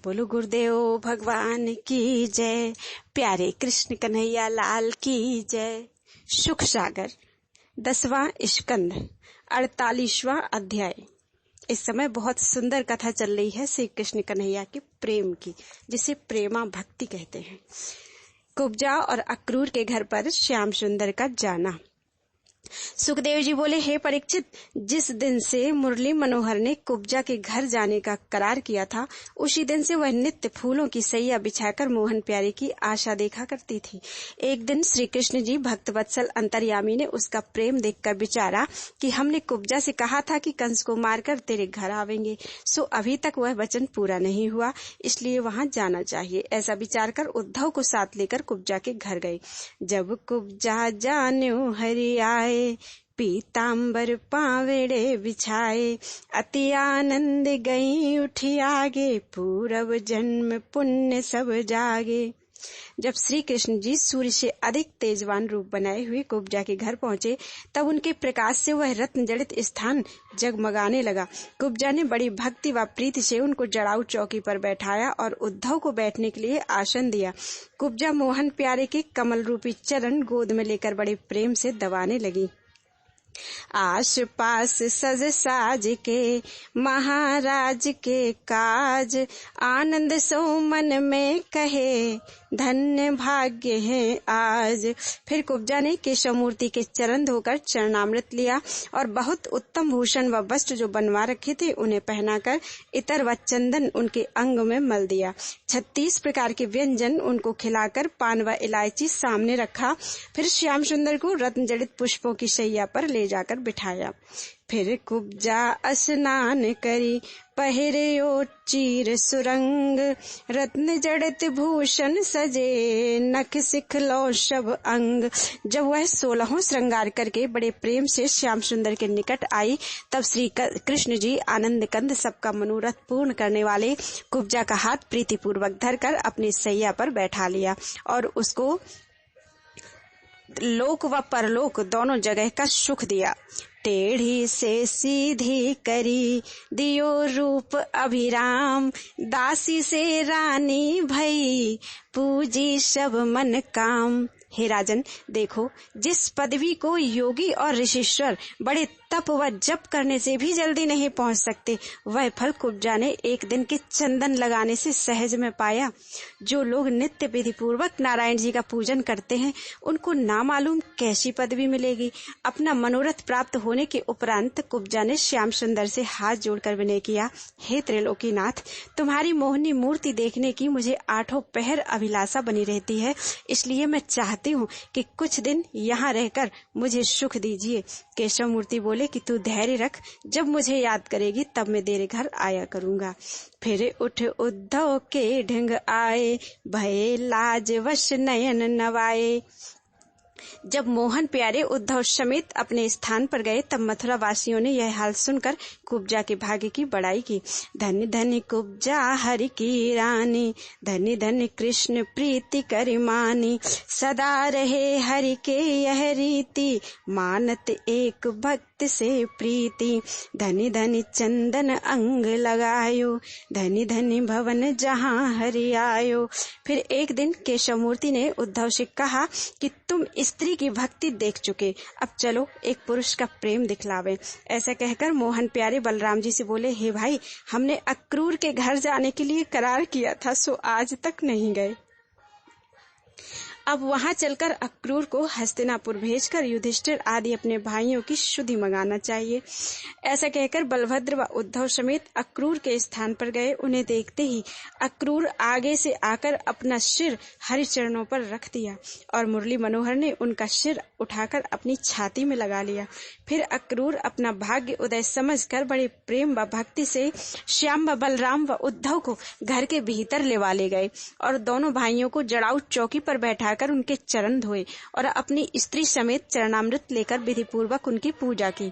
बोलो गुरुदेव भगवान की जय, प्यारे कृष्ण कन्हैया लाल की जय। सुख सागर 10वां स्कंद 48वां अध्याय। इस समय बहुत सुंदर कथा चल रही है श्री कृष्ण कन्हैया के प्रेम की, जिसे प्रेमा भक्ति कहते हैं। कुब्जा और अक्रूर के घर पर श्याम सुंदर का जाना। सुखदेव जी बोले, हे परीक्षित, जिस दिन से मुरली मनोहर ने कुब्जा के घर जाने का करार किया था, उसी दिन से वह नित्य फूलों की सैया बिछाकर मोहन प्यारे की आशा देखा करती थी। एक दिन श्री कृष्ण जी भक्त वत्सल अंतर्यामी ने उसका प्रेम देखकर विचारा कि हमने कुब्जा से कहा था कि कंस को मारकर तेरे घर आवेंगे, सो अभी तक वह वचन पूरा नहीं हुआ, इसलिए वहां जाना चाहिए। ऐसा विचार कर उद्धव को साथ लेकर कुब्जा के घर गए। जब कुब्जा जान्यो हरि आए, पीतांबर पावेड़े बिछाए, अति आनंद गई उठी आगे, पूर्व जन्म पुण्य सब जागे। जब श्री कृष्ण जी सूर्य से अधिक तेजवान रूप बनाए हुए कुब्जा के घर पहुंचे, तब उनके प्रकाश से वह रत्न जड़ित स्थान जगमगाने लगा। कुब्जा ने बड़ी भक्ति व प्रीति से उनको जड़ाऊ चौकी पर बैठाया और उद्धव को बैठने के लिए आसन दिया। कुब्जा मोहन प्यारे के कमल रूपी चरण गोद में लेकर बड़े प्रेम से दबाने लगी। आस पास सज साज के महाराज के काज, आनंद सो मन में कहे, धन्य भाग्य है आज। फिर कुब्जा ने केशव मूर्ति के चरण धोकर चरणामृत लिया और बहुत उत्तम भूषण व वस्त्र जो बनवा रखे थे उन्हें पहनाकर इतर व चंदन उनके अंग में मल दिया। 36 प्रकार के व्यंजन उनको खिलाकर पान व इलायची सामने रखा। फिर श्याम सुंदर को रत्न जड़ित पुष्पों की शैया पर ले जाकर बिठाया। फिर कुब्जा स्नान करी, पहिरे चीर सुरंग, रत्न जड़ित भूषण सजे, नख सिखलो सब अंग। जब वह 16 श्रृंगार करके बड़े प्रेम से श्याम सुंदर के निकट आई, तब श्री कृष्ण जी आनंद कंद सबका मनोरथ पूर्ण करने वाले कुब्जा का हाथ प्रीतिपूर्वक धरकर अपनी सैया पर बैठा लिया और उसको लोक व परलोक दोनों जगह का सुख दिया। टेढ़ी से सीधी करी, दियो रूप अभिराम, दासी से रानी भई, पूजी सब मन काम। हे राजन, देखो, जिस पदवी को योगी और ऋषिश्वर बड़े तप व जप करने से भी जल्दी नहीं पहुंच सकते, वह फल कुब्जा ने एक दिन के चंदन लगाने से सहज में पाया। जो लोग नित्य विधि पूर्वक नारायण जी का पूजन करते हैं, उनको ना मालूम कैसी पदवी मिलेगी। अपना मनोरथ प्राप्त होने के उपरांत कुब्जा ने श्याम सुंदर से हाथ जोड़कर विनय किया, हे त्रिलोकीनाथ, तुम्हारी मोहनी मूर्ति देखने की मुझे 8 पहर अभिलाषा बनी रहती है, इसलिए मैं चाहती हूँ कि कुछ दिन यहाँ रहकर मुझे सुख दीजिए। केशव मूर्ति बोले कि तू धैर्य रख, जब मुझे याद करेगी तब मैं तेरे घर आया करूंगा। फिर उठ उद्धव के ढंग आए, भये लाज वश नयन नवाए। जब मोहन प्यारे उद्धव समेत अपने स्थान पर गए, तब मथुरा वासियों ने यह हाल सुनकर कुब्जा के भाग्य की बड़ाई की। धन्य धन्य कुब्जा हरि की रानी, धन्य धन्य कृष्ण प्रीति करि मानी, सदा रहे हरि के यह रीति, मानत एक भक्त से प्रीति। धन्य धन्य चंदन अंग लगायो, धन्य धन्य भवन जहाँ हरि आयो। फिर एक दिन केशव मूर्ति ने उद्धव से कहा कि तुम स्त्री की भक्ति देख चुके, अब चलो एक पुरुष का प्रेम दिखलावे। ऐसा कहकर मोहन प्यारे बलराम जी से बोले, हे भाई, हमने अक्रूर के घर जाने के लिए करार किया था, सो आज तक नहीं गए। अब वहां चलकर अक्रूर को हस्तिनापुर भेजकर युधिष्ठिर आदि अपने भाइयों की शुद्धि मंगाना चाहिए। ऐसा कहकर बलभद्र व उद्धव समेत अक्रूर के स्थान पर गए। उन्हें देखते ही अक्रूर आगे से आकर अपना सिर हरि चरणों पर रख दिया और मुरली मनोहर ने उनका सिर उठाकर अपनी छाती में लगा लिया। फिर अक्रूर अपना भाग्य उदय समझकर बड़े प्रेम व भक्ति से श्याम व बलराम व उद्धव को घर के भीतर लेवा ले गए और दोनों भाइयों को जड़ाऊ चौकी पर बैठाकर उनके चरण धोए और अपनी स्त्री समेत चरणामृत लेकर विधि पूर्वक उनकी पूजा की।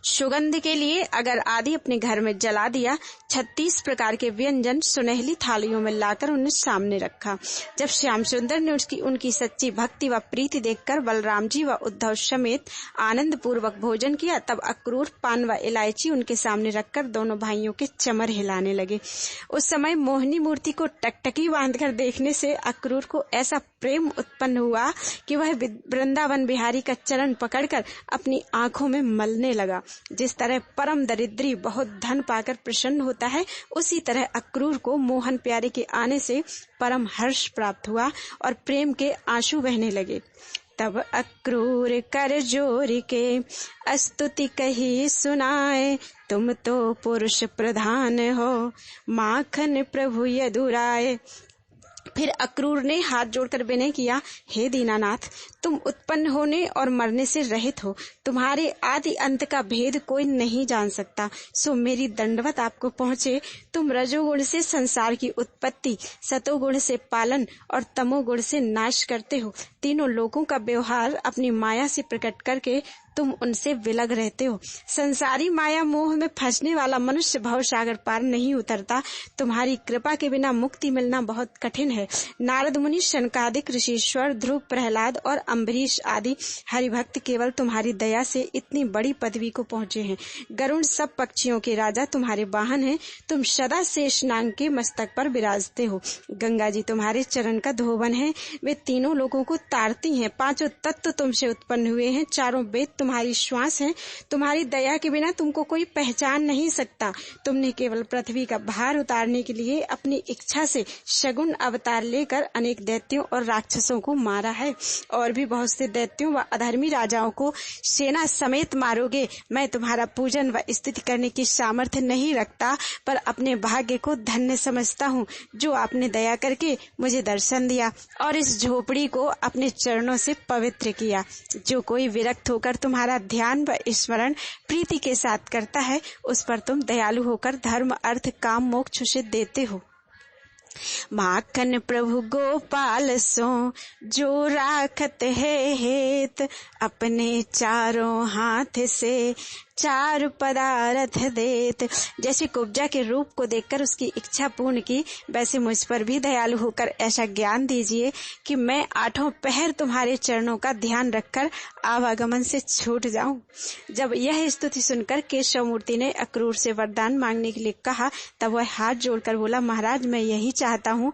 सुगंध के लिए अगर आदि अपने घर में जला दिया। 36 प्रकार के व्यंजन सुनहली थालियों में लाकर उन्हें सामने रखा। जब श्याम सुंदर ने उनकी सच्ची भक्ति व प्रीति देखकर बलराम जी व उद्धव समेत आनंद पूर्वक भोजन किया, तब अक्रूर, पान व इलायची उनके सामने रखकर दोनों भाइयों के चमर हिलाने लगे। उस समय मोहिनी मूर्ति को टकटकी बांधकर देखने से अक्रूर को ऐसा प्रेम उत्पन्न हुआ कि वह वृंदावन बिहारी का चरण पकड़कर अपनी आंखों में मलने लगा। जिस तरह परम दरिद्री बहुत धन पाकर प्रसन्न होता है, उसी तरह अक्रूर को मोहन प्यारे के आने से परम हर्ष प्राप्त हुआ और प्रेम के आंसू बहने लगे। तब अक्रूर कर जोर के स्तुति कही सुनाए, तुम तो पुरुष प्रधान हो, माखन प्रभु यदुराय। फिर अक्रूर ने हाथ जोड़कर विनय किया, हे दीनानाथ, तुम उत्पन्न होने और मरने से रहित हो, तुम्हारे आदि अंत का भेद कोई नहीं जान सकता, सो मेरी दंडवत आपको पहुँचे। तुम रजोगुण से संसार की उत्पत्ति, सतोगुण से पालन और तमोगुण से नाश करते हो। तीनों लोगों का व्यवहार अपनी माया से प्रकट करके तुम उनसे विलग रहते हो। संसारी माया मोह में फंसने वाला मनुष्य भवसागर पार नहीं उतरता। तुम्हारी कृपा के बिना मुक्ति मिलना बहुत कठिन है। नारद मुनि, शनकादिक ऋषीश्वर, ध्रुव, प्रहलाद और अम्बरीश आदि हरिभक्त केवल तुम्हारी दया से इतनी बड़ी पदवी को पहुँचे हैं। गरुड़ सब पक्षियों के राजा तुम्हारे वाहन हैं। तुम सदा शेषनाग के मस्तक पर विराजते हो। गंगा जी तुम्हारे चरण का धोवन है, वे तीनों लोगों को तारती हैं। पांचों तत्व तुमसे उत्पन्न हुए हैं, चारों वेद तुम्हारी श्वास है। तुम्हारी दया के बिना तुमको कोई पहचान नहीं सकता। तुमने केवल पृथ्वी का भार उतारने के लिए अपनी इच्छा से शगुन अवतार लेकर अनेक दैत्यों और राक्षसों को मारा है, और भी बहुत से दैत्यों व अधर्मी राजाओं को सेना समेत मारोगे। मैं तुम्हारा पूजन व स्तुति करने की सामर्थ्य नहीं रखता, पर अपने भाग्य को धन्य समझता हूँ जो आपने दया करके मुझे दर्शन दिया और इस झोपड़ी को अपने चरणों से पवित्र किया। जो कोई विरक्त होकर तुम्हारा ध्यान व स्मरण प्रीति के साथ करता है, उस पर तुम दयालु होकर धर्म, अर्थ, काम, मोक्ष उसे देते हो। माखन प्रभु गोपाल सो जो राखत है हेत, अपने चारों हाथ से चार पदार्थ देत। जैसे कुब्जा के रूप को देखकर उसकी इच्छा पूर्ण की, वैसे मुझ पर भी दयालु होकर ऐसा ज्ञान दीजिए कि मैं आठों पहर तुम्हारे चरणों का ध्यान रखकर आवागमन से छूट जाऊं। जब यह स्तुति सुनकर केशव मूर्ति ने अक्रूर से वरदान मांगने के लिए कहा, तब वह हाथ जोड़कर बोला, महाराज, मैं यही चाहता हूँ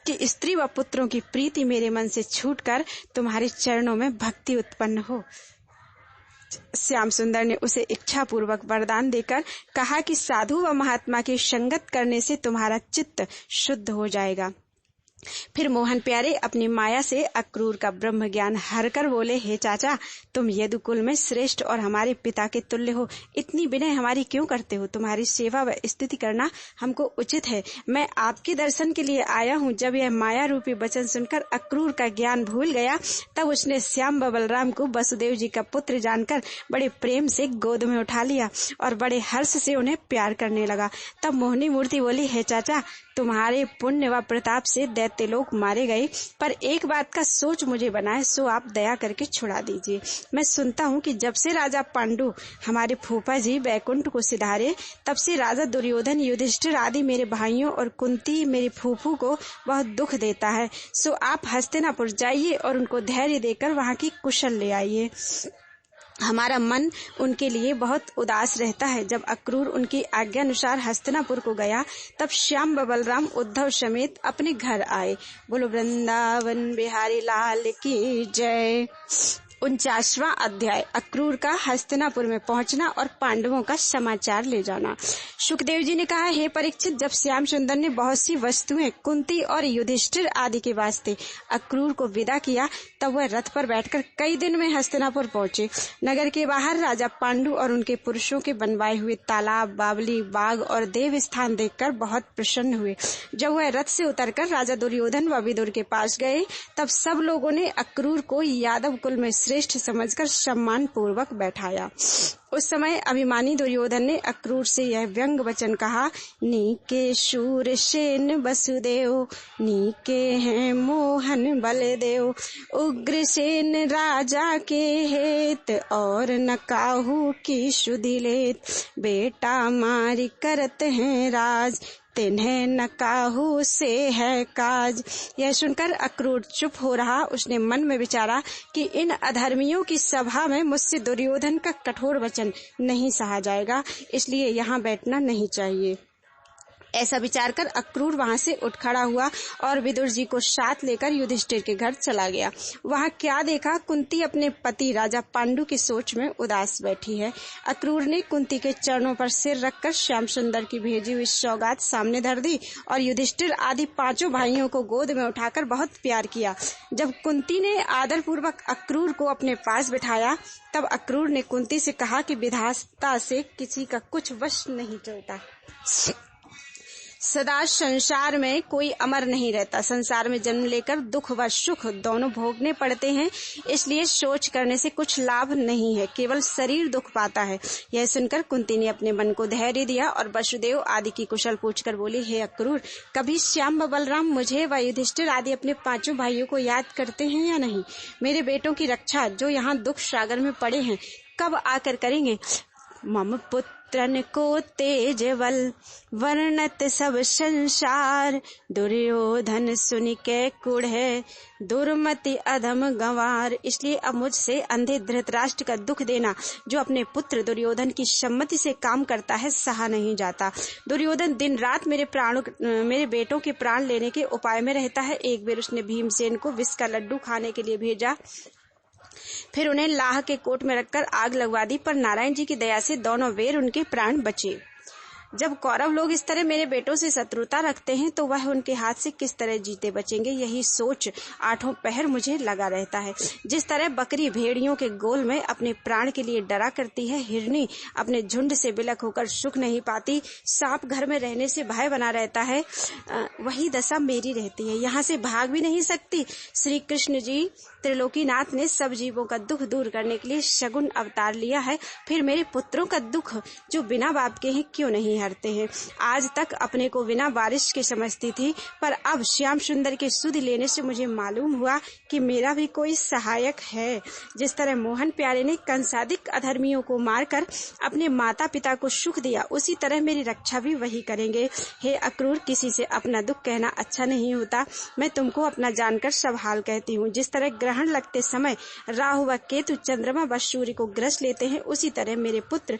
कि स्त्री व पुत्रों की प्रीति मेरे मन से छूटकर तुम्हारे चरणों में भक्ति उत्पन्न हो। श्याम सुंदर ने उसे इच्छा पूर्वक वरदान देकर कहा कि साधु व महात्मा की संगत करने से तुम्हारा चित्त शुद्ध हो जाएगा। फिर मोहन प्यारे अपनी माया से अक्रूर का ब्रह्म ज्ञान हर कर बोले, हे चाचा, तुम यदुकुल में श्रेष्ठ और हमारे पिता के तुल्य हो, इतनी विनय हमारी क्यों करते हो? तुम्हारी सेवा व स्तुति करना हमको उचित है। मैं आपके दर्शन के लिए आया हूँ। जब यह माया रूपी वचन सुनकर अक्रूर का ज्ञान भूल गया, तब उसने श्याम व बलराम को वसुदेव जी का पुत्र जानकर बड़े प्रेम से गोद में उठा लिया और बड़े हर्ष से उन्हें प्यार करने लगा। तब मोहिनी मूर्ति बोली, हे चाचा, तुम्हारे पुण्य व प्रताप से दैत्य लोग मारे गए, पर एक बात का सोच मुझे बनाए, सो आप दया करके छुड़ा दीजिए। मैं सुनता हूँ कि जब से राजा पांडु हमारे फूफा जी वैकुंठ को सिधारे, तब से राजा दुर्योधन, युधिष्ठिर आदि मेरे भाइयों और कुंती मेरी फूफू को बहुत दुख देता है। सो आप हस्तिनापुर जाइए और उनको धैर्य देकर वहाँ की कुशल ले आइए। हमारा मन उनके लिए बहुत उदास रहता है। जब अक्रूर उनकी आज्ञा अनुसार हस्तिनापुर को गया, तब श्याम व बलराम उद्धव समेत अपने घर आए। बोलो वृंदावन बिहारी लाल की जय। 49वां अध्याय, अक्रूर का हस्तिनापुर में पहुंचना और पांडवों का समाचार ले जाना। सुखदेव जी ने कहा, हे परीक्षित, जब श्याम सुंदर ने बहुत सी वस्तुएं कुंती और युधिष्ठिर आदि के वास्ते अक्रूर को विदा किया, तब वह रथ पर बैठकर कई दिन में हस्तिनापुर पहुंचे। नगर के बाहर राजा पांडु और उनके पुरुषों के बनवाए हुए तालाब, बावली, बाग और देव स्थान देखकर बहुत प्रसन्न हुए। जब वह रथ से उतरकर राजा दुर्योधन व विदुर के पास गए, तब सब लोगों ने अक्रूर को यादव कुल में श्रेष्ठ समझकर सम्मान पूर्वक बैठाया। उस समय अभिमानी दुर्योधन ने अक्रूर से यह व्यंग वचन कहा, नीके शूरसेन वसुदेव, नीके हैं मोहन बलदेव, उग्रसेन राजा के हेत, और न काहू की शुद्धि लेत, बेटा मारी करत हैं राज, तिन्हें न काहू से है काज। यह सुनकर अक्रूर चुप हो रहा। उसने मन में विचारा कि इन अधर्मियों की सभा में मुझसे दुर्योधन का कठोर वचन नहीं सहा जाएगा, इसलिए यहाँ बैठना नहीं चाहिए। ऐसा विचार कर अक्रूर वहां से उठ खड़ा हुआ और विदुर जी को साथ लेकर युधिष्ठिर के घर चला गया। वहां क्या देखा, कुंती अपने पति राजा पांडु की सोच में उदास बैठी है। अक्रूर ने कुंती के चरणों पर सिर रखकर श्याम सुंदर की भेजी हुई सौगात सामने धर दी और युधिष्ठिर आदि 5 भाइयों को गोद में उठाकर बहुत प्यार किया। जब कुंती ने आदर पूर्वक अक्रूर को अपने पास बिठाया, तब अक्रूर ने कुंती से कहा कि विधाता से किसी का कुछ वश नहीं चलता। सदा संसार में कोई अमर नहीं रहता। संसार में जन्म लेकर दुख व सुख दोनों भोगने पड़ते हैं, इसलिए सोच करने से कुछ लाभ नहीं है, केवल शरीर दुख पाता है। यह सुनकर कुंती ने अपने मन को धैर्य दिया और वसुदेव आदि की कुशल पूछकर बोली, हे अक्रूर, कभी श्याम व बलराम मुझे व युधिष्ठिर आदि अपने 5 भाइयों को याद करते हैं या नहीं? मेरे बेटों की रक्षा जो यहाँ दुख सागर में पड़े हैं कब आकर करेंगे? मम पुत्रन को तेज बल वर्णत सब संसार, दुर्योधन सुनि के कुढ़े दुर्मति अधम गंवार। इसलिए अब मुझसे अंधे धृतराष्ट्र का दुख देना, जो अपने पुत्र दुर्योधन की सम्मति से काम करता है, सहा नहीं जाता। दुर्योधन दिन रात मेरे बेटों के प्राण लेने के उपाय में रहता है। एक बार उसने भीमसेन को विष का लड्डू खाने के लिए भेजा, फिर उन्हें लाह के कोट में रखकर आग लगवा दी, पर नारायण जी की दया से दोनों वेर उनके प्राण बचे। जब कौरव लोग इस तरह मेरे बेटों से शत्रुता रखते हैं तो वह उनके हाथ से किस तरह जीते बचेंगे, यही सोच 8 पहर मुझे लगा रहता है। जिस तरह बकरी भेड़ियों के गोल में अपने प्राण के लिए डरा करती है, हिरनी अपने झुंड से बिलक होकर सुख नहीं पाती, सांप घर में रहने से भय बना रहता है, वही दशा मेरी रहती है। यहाँ से भाग भी नहीं सकती। श्री कृष्ण जी त्रिलोकीनाथ ने सब जीवों का दुख दूर करने के लिए शगुन अवतार लिया है, फिर मेरे पुत्रों का दुख जो बिना बाप के हैं क्यों नहीं हरते हैं। आज तक अपने को बिना बारिश के समझती थी, पर अब श्याम सुंदर के सुध लेने से मुझे मालूम हुआ कि मेरा भी कोई सहायक है। जिस तरह मोहन प्यारे ने कंसादिक अधर्मियों को मारकर अपने माता पिता को सुख दिया, उसी तरह मेरी रक्षा भी वही करेंगे। हे अक्रूर, किसी से अपना दुख कहना अच्छा नहीं होता। मैं तुमको अपना जानकर सब हाल कहती हूँ। जिस तरह ग्रहण लगते समय राहु व केतु चंद्रमा व सूर्य को ग्रस लेते हैं, उसी तरह मेरे पुत्र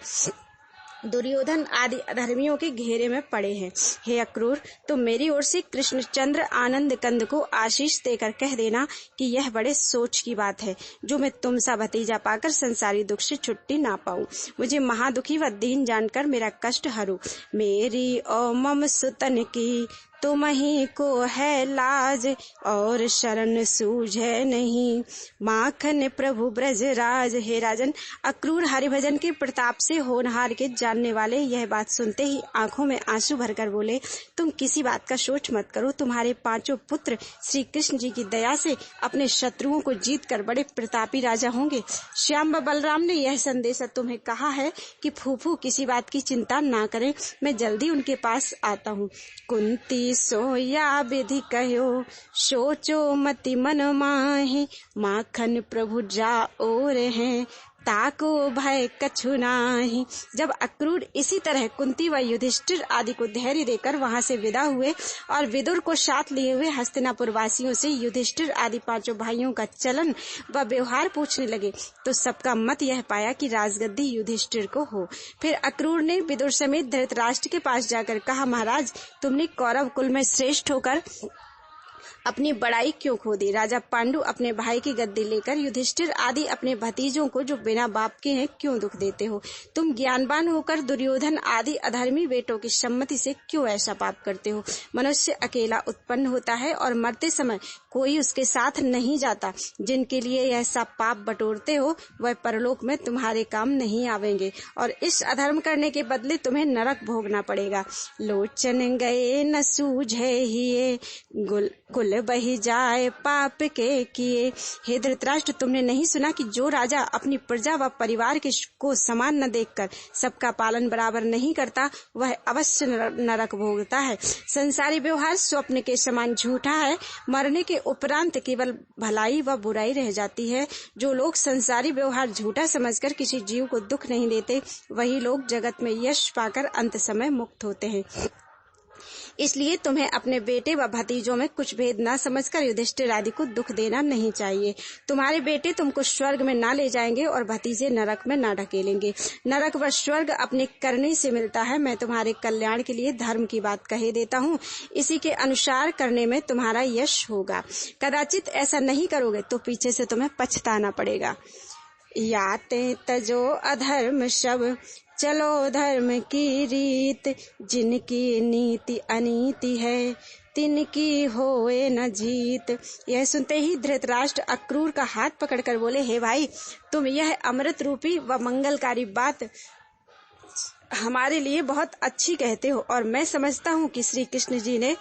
दुर्योधन आदि अधर्मियों के घेरे में पड़े हैं। हे अक्रूर, तुम मेरी ओर से कृष्णचंद्र आनंद कंद को आशीष देकर कह देना कि यह बड़े सोच की बात है, जो मैं तुम सा भतीजा पाकर संसारी दुख से छुट्टी ना पाऊं। मुझे महादुखी व दीन जानकर मेरा कष्ट हरू। मेरी और मम सुतन की तुम ही को है लाज, और शरण सूझे नहीं माखन प्रभु ब्रजराज। हे राजन, अक्रूर हरिभजन के प्रताप से होनहार के जानने वाले यह बात सुनते ही आंखों में आंसू भरकर बोले, तुम किसी बात का सोच मत करो। तुम्हारे 5 पुत्र श्री कृष्ण जी की दया से अपने शत्रुओं को जीत कर बड़े प्रतापी राजा होंगे। श्याम व बलराम ने यह संदेश तुम्हें कहा है कि फूफू किसी बात की चिंता ना करें, मैं जल्दी उनके पास आता हूँ। कुंती सोया विधि कहो, सोचो मति मन माहि, माखन प्रभु जा और हैं, ताको भय कछु नाही। जब अक्रूर इसी तरह कुंती व युधिष्ठिर आदि को धैर्य देकर वहां से विदा हुए और विदुर को साथ लिए हुए हस्तिनापुर वासियों से युधिष्ठिर आदि 5 भाइयों का चलन व व्यवहार पूछने लगे, तो सबका मत यह पाया कि राजगद्दी युधिष्ठिर को हो। फिर अक्रूर ने विदुर समेत धृतराष्ट्र के पास जाकर कहा, महाराज, तुमने कौरव कुल में श्रेष्ठ होकर अपनी बड़ाई क्यों खो दी? राजा पांडु अपने भाई की गद्दी लेकर युधिष्ठिर आदि अपने भतीजों को जो बिना बाप के हैं क्यों दुख देते हो? तुम ज्ञानवान होकर दुर्योधन आदि अधर्मी बेटों की सम्मति से क्यों ऐसा पाप करते हो? मनुष्य अकेला उत्पन्न होता है और मरते समय कोई उसके साथ नहीं जाता। जिनके लिए यह सब पाप बटोरते हो वह परलोक में तुम्हारे काम नहीं आवेंगे और इस अधर्म करने के बदले तुम्हें नरक भोगना पड़ेगा। लोचन गए न सूझे हिये, कुल बही जाए पाप के किए। हे धृतराष्ट्र, तुमने नहीं सुना कि जो राजा अपनी प्रजा व परिवार को समान न देखकर सबका पालन बराबर नहीं करता वह अवश्य नरक भोगता है। संसारी व्यवहार स्वप्न के समान झूठा है। मरने के उपरांत केवल भलाई व बुराई रह जाती है। जो लोग संसारी व्यवहार झूठा समझकर किसी जीव को दुख नहीं देते वही लोग जगत में यश पाकर अंत समय मुक्त होते हैं। इसलिए तुम्हें अपने बेटे व भतीजों में कुछ भेद न समझकर युधिष्ठिर आदि को दुख देना नहीं चाहिए। तुम्हारे बेटे तुमको स्वर्ग में ना ले जाएंगे और भतीजे नरक में ना ढकेलेंगे। नरक व स्वर्ग अपने करने से मिलता है। मैं तुम्हारे कल्याण के लिए धर्म की बात कहे देता हूँ, इसी के अनुसार करने में तुम्हारा यश होगा। कदाचित ऐसा नहीं करोगे तो पीछे से तुम्हें पछताना पड़ेगा। याते तजो अधर्म सब, चलो धर्म की रीत। जिनकी नीति अनीति है तिनकी होए न जीत। यह सुनते ही धृतराष्ट्र अक्रूर का हाथ पकड़कर बोले, हे भाई, तुम यह अमृत रूपी व मंगलकारी बात हमारे लिए बहुत अच्छी कहते हो और मैं समझता हूँ कि श्री कृष्ण जी ने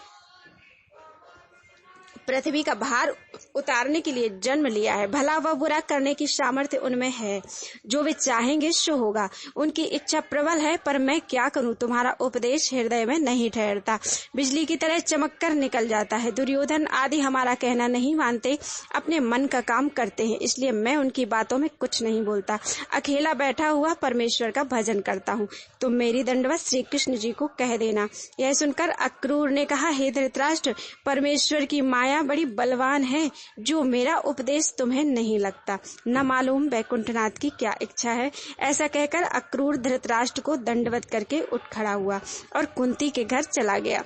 पृथ्वी का भार उतारने के लिए जन्म लिया है। भला व बुरा करने की सामर्थ्य उनमें है। जो वे चाहेंगे सो होगा। उनकी इच्छा प्रबल है, पर मैं क्या करूं, तुम्हारा उपदेश हृदय में नहीं ठहरता, बिजली की तरह चमक कर निकल जाता है। दुर्योधन आदि हमारा कहना नहीं मानते, अपने मन का काम करते हैं, इसलिए मैं उनकी बातों में कुछ नहीं बोलता। अकेला बैठा हुआ परमेश्वर का भजन करता हूँ। तुम मेरी दंडवत श्री कृष्ण जी को कह देना। यह सुनकर अक्रूर ने कहा, हे धृतराष्ट्र, परमेश्वर की माया बड़ी बलवान है, जो मेरा उपदेश तुम्हें नहीं लगता। न मालूम वैकुंठनाथ की क्या इच्छा है। ऐसा कहकर अक्रूर धृतराष्ट्र को दंडवत करके उठ खड़ा हुआ और कुंती के घर चला गया।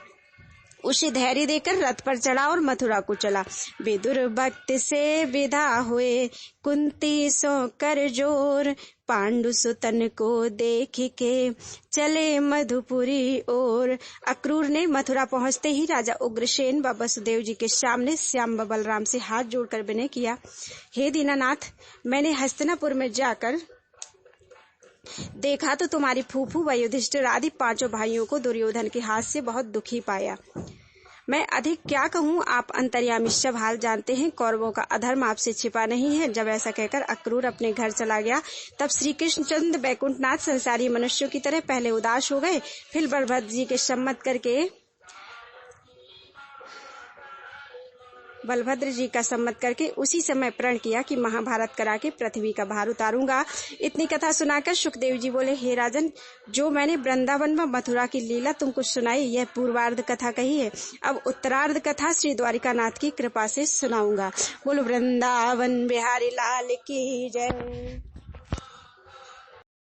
उसे धैर्य देकर रथ पर चढ़ा और मथुरा को चला। विदुर भक्त से विदा हुए, कुंती सो कर जोर। पांडु सुतन को देख के चले मधुपुरी ओर। अक्रूर ने मथुरा पहुंचते ही राजा उग्रसेन व वसुदेव जी के सामने श्याम व बलराम से हाथ जोड़कर विनय किया, हे दीनानाथ, मैंने हस्तिनापुर में जाकर देखा तो तुम्हारी फूफू व युधिष्ठिर आदि 5 भाइयों को दुर्योधन के हाथ से बहुत दुखी पाया। मैं अधिक क्या कहूँ, आप अंतर्यामी सब हाल जानते हैं। कौरवों का अधर्म आपसे छिपा नहीं है। जब ऐसा कहकर अक्रूर अपने घर चला गया, तब श्री कृष्णचंद्र बैकुंठनाथ संसारी मनुष्यों की तरह पहले उदास हो गए, फिर बलभद्र जी के सम्मत करके बलभद्र जी का सम्मत करके उसी समय प्रण किया कि महाभारत करा के पृथ्वी का भार उतारूंगा। इतनी कथा सुनाकर सुखदेव जी बोले, हे राजन, जो मैंने वृंदावन व मथुरा की लीला तुमको सुनाई यह पूर्वार्ध कथा कही है। अब उत्तरार्ध कथा श्री द्वारिकानाथ की कृपा से सुनाऊंगा। बोलो वृंदावन बिहारी लाल की जय।